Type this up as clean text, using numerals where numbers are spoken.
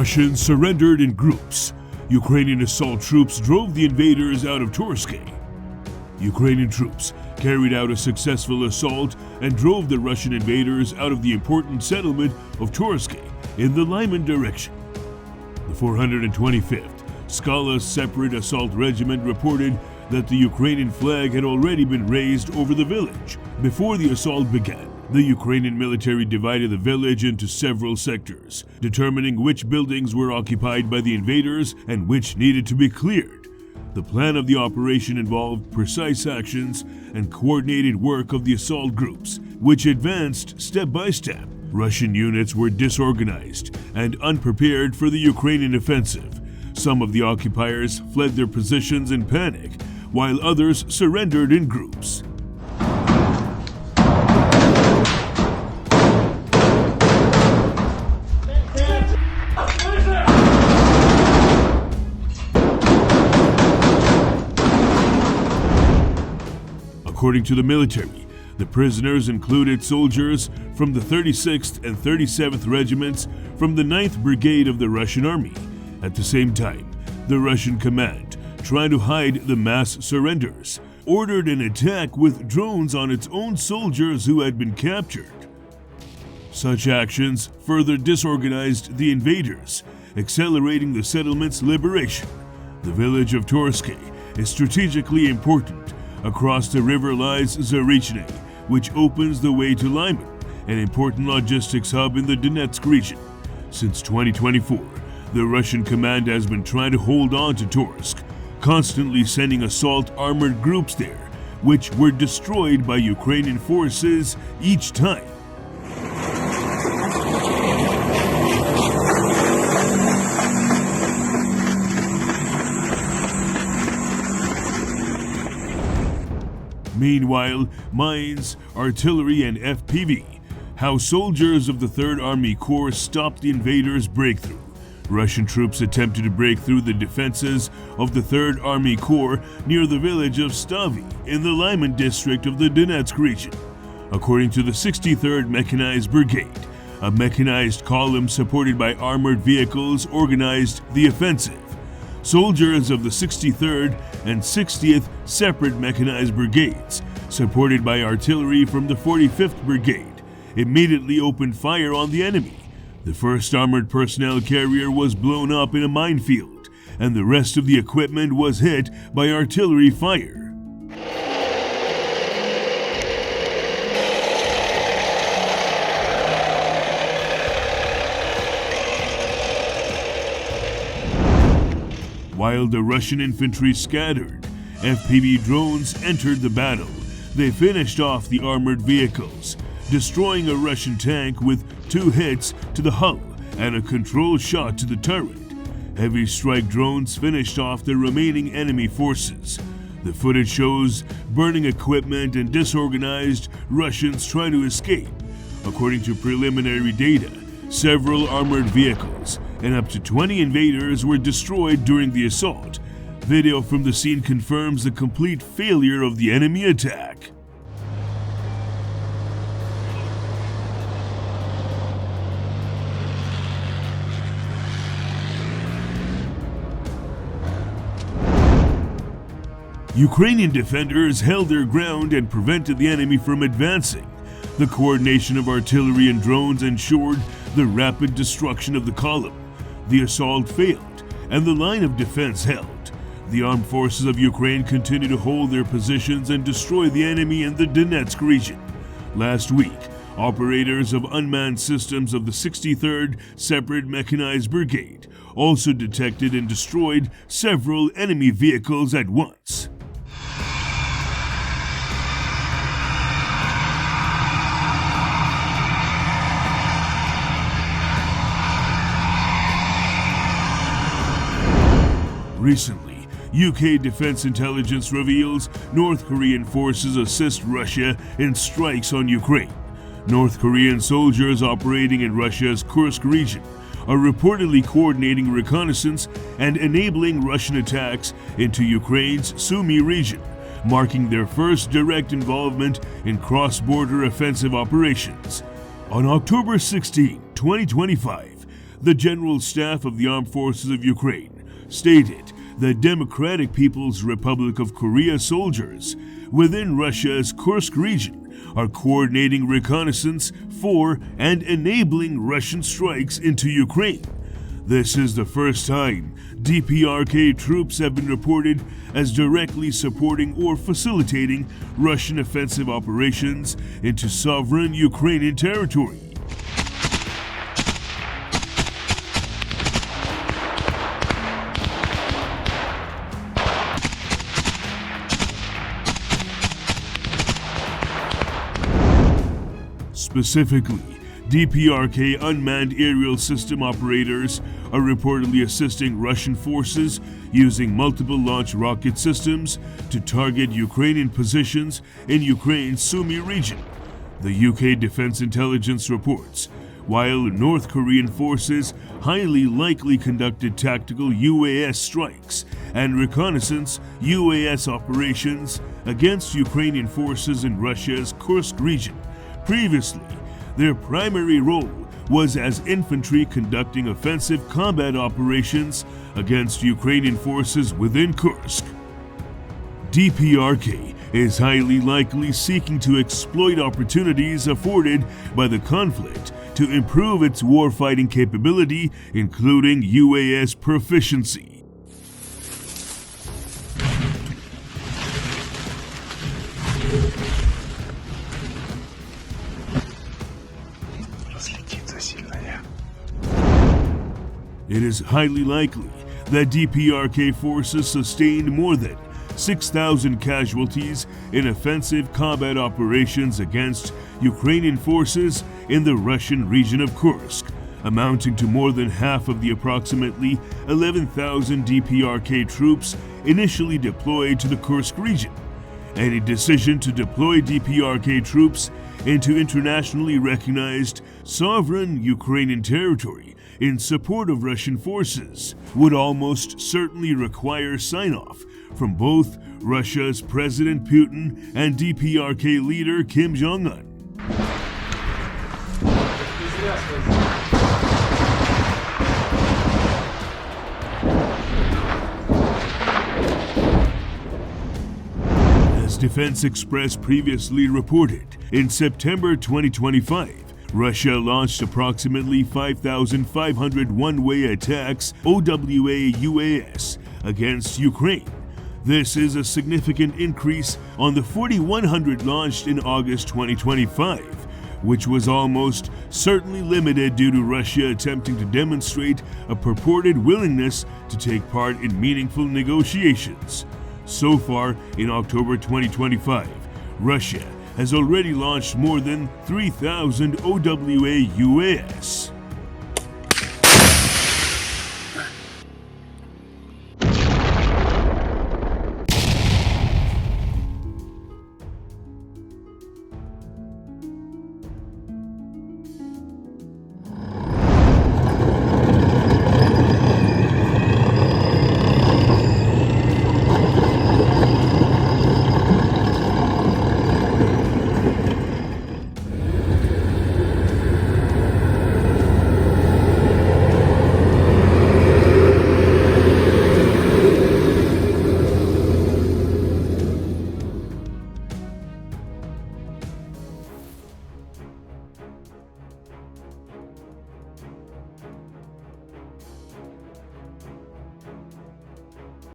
Russians surrendered in groups. Ukrainian assault troops drove the invaders out of Torske. Ukrainian troops carried out a successful assault and drove the Russian invaders out of the important settlement of Torske in the Lyman direction. The 425th Skala Separate Assault Regiment reported that the Ukrainian flag had already been raised over the village. Before the assault began, the Ukrainian military divided the village into several sectors, determining which buildings were occupied by the invaders and which needed to be cleared. The plan of the operation involved precise actions and coordinated work of the assault groups, which advanced step by step. Russian units were disorganized and unprepared for the Ukrainian offensive. Some of the occupiers fled their positions in panic, while others surrendered in groups. According to the military, the prisoners included soldiers from the 36th and 37th Regiments from the 9th Brigade of the Russian Army. At the same time, the Russian command, trying to hide the mass surrenders, ordered an attack with drones on its own soldiers who had been captured. Such actions further disorganized the invaders, accelerating the settlement's liberation. The village of Torske is strategically important. Across the river lies Zarichne, which opens the way to Lyman, an important logistics hub in the Donetsk region. Since 2024, the Russian command has been trying to hold on to Torske, constantly sending assault armored groups there, which were destroyed by Ukrainian forces each time. Meanwhile, mines, artillery, and FPV, how soldiers of the 3rd Army Corps stopped the invaders' breakthrough. Russian troops attempted to break through the defenses of the 3rd Army Corps near the village of Stavy in the Lyman district of the Donetsk region. According to the 63rd Mechanized Brigade, a mechanized column supported by armored vehicles organized the offensive. Soldiers of the 63rd and 60th Separate Mechanized Brigades, supported by artillery from the 45th Brigade, immediately opened fire on the enemy. The first armored personnel carrier was blown up in a minefield, and the rest of the equipment was hit by artillery fire. While the Russian infantry scattered, FPV drones entered the battle. They finished off the armored vehicles, destroying a Russian tank with 2 hits to the hull and a controlled shot to the turret. Heavy strike drones finished off the remaining enemy forces. The footage shows burning equipment and disorganized Russians trying to escape. According to preliminary data, several armored vehicles and up to 20 invaders were destroyed during the assault. Video from the scene confirms the complete failure of the enemy attack. Ukrainian defenders held their ground and prevented the enemy from advancing. The coordination of artillery and drones ensured the rapid destruction of the column. The assault failed, and the line of defense held. The armed forces of Ukraine continue to hold their positions and destroy the enemy in the Donetsk region. Last week, operators of unmanned systems of the 63rd Separate Mechanized Brigade also detected and destroyed several enemy vehicles at once. Recently, UK defense intelligence reveals North Korean forces assist Russia in strikes on Ukraine. North Korean soldiers operating in Russia's Kursk region are reportedly coordinating reconnaissance and enabling Russian attacks into Ukraine's Sumy region, marking their first direct involvement in cross-border offensive operations. On October 16, 2025, The General Staff of the Armed Forces of Ukraine stated that Democratic People's Republic of Korea soldiers within Russia's Kursk region are coordinating reconnaissance for and enabling Russian strikes into Ukraine. This is the first time DPRK troops have been reported as directly supporting or facilitating Russian offensive operations into sovereign Ukrainian territory. Specifically, DPRK unmanned aerial system operators are reportedly assisting Russian forces using multiple launch rocket systems to target Ukrainian positions in Ukraine's Sumy region. The UK Defense Intelligence reports, while North Korean forces highly likely conducted tactical UAS strikes and reconnaissance UAS operations against Ukrainian forces in Russia's Kursk region. Previously, their primary role was as infantry conducting offensive combat operations against Ukrainian forces within Kursk. DPRK is highly likely seeking to exploit opportunities afforded by the conflict to improve its warfighting capability, including UAS proficiency. It is highly likely that DPRK forces sustained more than 6,000 casualties in offensive combat operations against Ukrainian forces in the Russian region of Kursk, amounting to more than half of the approximately 11,000 DPRK troops initially deployed to the Kursk region. Any decision to deploy DPRK troops into internationally recognized sovereign Ukrainian territory in support of Russian forces would almost certainly require sign-off from both Russia's President Putin and DPRK leader Kim Jong-un. As Defense Express previously reported, in September 2025, Russia launched approximately 5,500 one-way attacks OWA UAS against Ukraine. This is a significant increase on the 4,100 launched in August 2025, which was almost certainly limited due to Russia attempting to demonstrate a purported willingness to take part in meaningful negotiations. So far, in October 2025, Russia has already launched more than 3,000 OWA UAS.